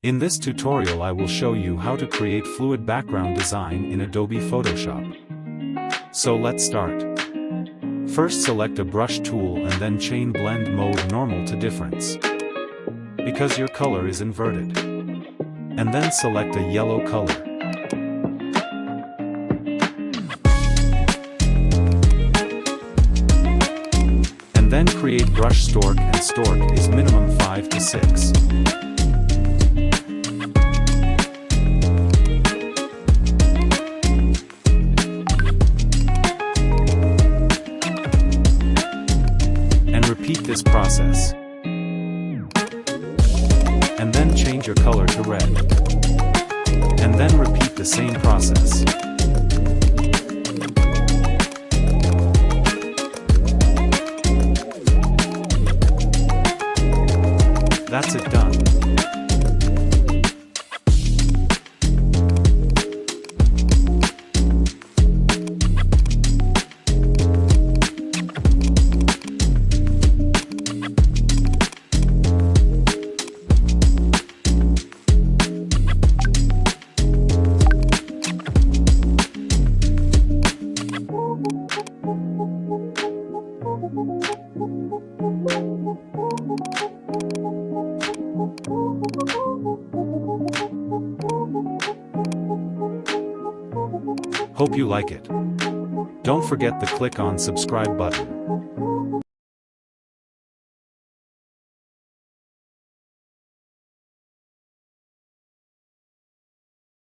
In this tutorial I will show you how to create fluid background design in Adobe Photoshop. So let's start. First select a brush tool and then change blend mode normal to difference, because your color is inverted. And then select a yellow color. And then create brush stork, and stork is minimum 5 to 6. And repeat this process. And then change your color to red. And then repeat the same process. That's it done. Hope you like it. Don't forget to click on subscribe button.